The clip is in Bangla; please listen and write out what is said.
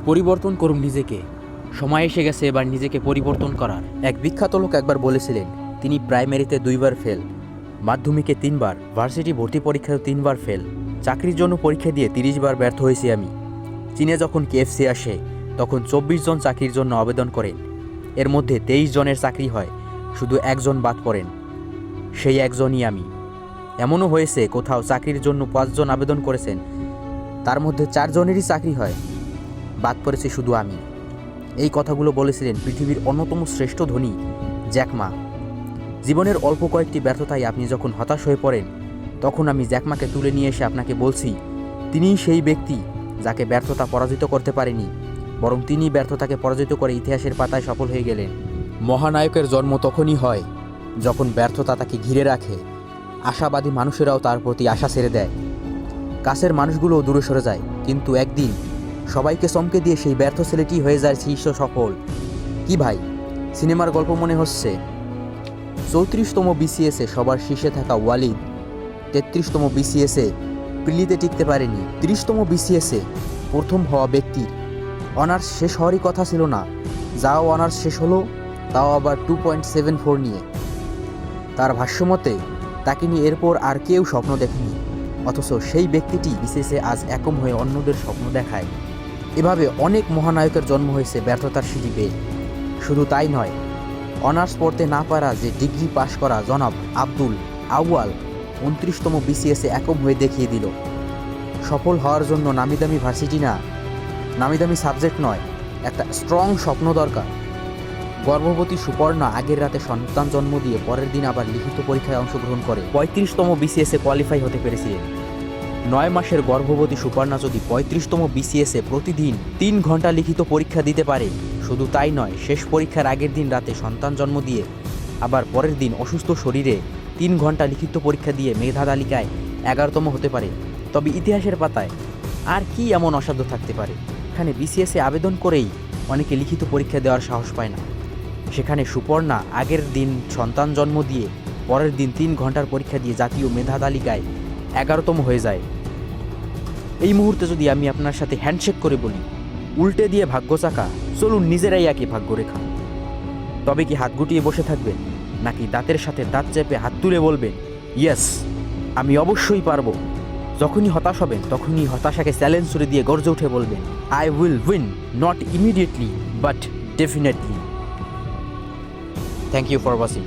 পরিবর্তন করুন নিজেকে। সময় এসে গেছে এবার নিজেকে পরিবর্তন করার। এক বিখ্যাত লোক একবার বলেছিলেন তিনি প্রাইমারিতে 2বার ফেল, মাধ্যমিকে 3বার, ভার্সিটি ভর্তি পরীক্ষায় 3বার ফেল, চাকরির জন্য পরীক্ষা দিয়ে 30 বার ব্যর্থ হয়েছি আমি। চীনে যখন KFC আসে তখন 24 জন চাকরির জন্য আবেদন করেন, এর মধ্যে 23 জনের চাকরি হয়, শুধু একজন বাদ পড়েন, সেই একজনই আমি। এমনও হয়েছে কোথাও চাকরির জন্য 5 জন আবেদন করেছেন, তার মধ্যে 4 জনেরই চাকরি হয়, বাদ পড়েছি শুধু আমি। এই কথাগুলো বলেছিলেন পৃথিবীর অন্যতম শ্রেষ্ঠ ধনী জ্যাক মা। জীবনের অল্প কয়েকটি ব্যর্থতায় আপনি যখন হতাশ হয়ে পড়েন তখন আমি জ্যাক মাকে তুলে নিয়ে এসে আপনাকে বলছি তিনিই সেই ব্যক্তি যাকে ব্যর্থতা পরাজিত করতে পারেনি, বরং তিনি ব্যর্থতাকে পরাজিত করে ইতিহাসের পাতায় সফল হয়ে গেলেন। মহানায়কের জন্ম তখনই হয় যখন ব্যর্থতা তাকে ঘিরে রাখে, আশাবাদী মানুষেরাও তার প্রতি আশা ছেড়ে দেয়, কাছের মানুষগুলোও দূরে সরে যায়, কিন্তু একদিন সবাইকে চমকে দিয়ে সেই ব্যর্থ ছেলেটি হয়ে যায় শীর্ষ সফল। কি ভাই, সিনেমার গল্প মনে হচ্ছে? 34তম BCS এ সবার শীর্ষে থাকা ওয়ালিদ 33তম BCS এ প্রিলিতে টিকতে পারেনি। 30তম BCS এ প্রথম হওয়া ব্যক্তির অনার্স শেষ হওয়ারই কথা ছিল না, যাও অনার্স শেষ হলো তাও আবার 2.74 নিয়ে। তার ভাষ্যমতে তাকে নিয়ে এরপর আর কেউ স্বপ্ন দেখেনি, অথচ সেই ব্যক্তিটি BCS এ আজ একম হয়ে অন্যদের স্বপ্ন দেখায়। এভাবে অনেক মহানায়কের জন্ম হয়েছে ব্যর্থতার সিঁড়ি বেয়ে। শুধু তাই নয়, অনার্স পড়তে না পারা যে ডিগ্রি পাশ করা জনাব আব্দুল আউয়াল 29তম BCS এ একম হয়ে দেখিয়ে দিল। সফল হওয়ার জন্য নামিদামি ভার্সিটি না, নামিদামি সাবজেক্ট নয়, একটা স্ট্রং স্বপ্ন দরকার। গর্ভবতী সুপর্ণা আগের রাতে সন্তান জন্ম দিয়ে পরের দিন আবার লিখিত পরীক্ষায় অংশগ্রহণ করে 35তম BCS এ কোয়ালিফাই হতে পেরেছিলেন। 9 মাসের গর্ভবতী সুপর্ণা যদি 35তম BCS এ প্রতিদিন 3 ঘন্টা লিখিত পরীক্ষা দিতে পারে, শুধু তাই নয়, শেষ পরীক্ষার আগের দিন রাতে সন্তান জন্ম দিয়ে আবার পরের দিন অসুস্থ শরীরে 3 ঘন্টা লিখিত পরীক্ষা দিয়ে মেধা তালিকায় 11তম হতে পারে, তবে ইতিহাসের পাতায় আর কি এমন অসাধ্য থাকতে পারে? এখানে BCS এ আবেদন করেই অনেকে লিখিত পরীক্ষা দেওয়ার সাহস পায় না, সেখানে সুপর্ণা আগের দিন সন্তান জন্ম দিয়ে পরের দিন 3 ঘন্টার পরীক্ষা দিয়ে জাতীয় মেধা তালিকায় 11তম হয়ে যায়। এই মুহূর্তে যদি আমি আপনার সাথে হ্যান্ডশেক করে বলি উল্টে দিয়ে ভাগ্য চাকা, চলুন নিজেরাই একই ভাগ্যরেখা, তবে কি হাত গুটিয়ে বসে থাকবেন, নাকি দাঁতের সাথে দাঁত চেপে হাত তুলে বলবেন ইয়েস আমি অবশ্যই পারবো? যখনই হতাশ হবেন তখনই হতাশাকে চ্যালেঞ্জ করে দিয়ে গর্জে উঠে বলবেন I will win, not immediately but definitely. Thank you for watching.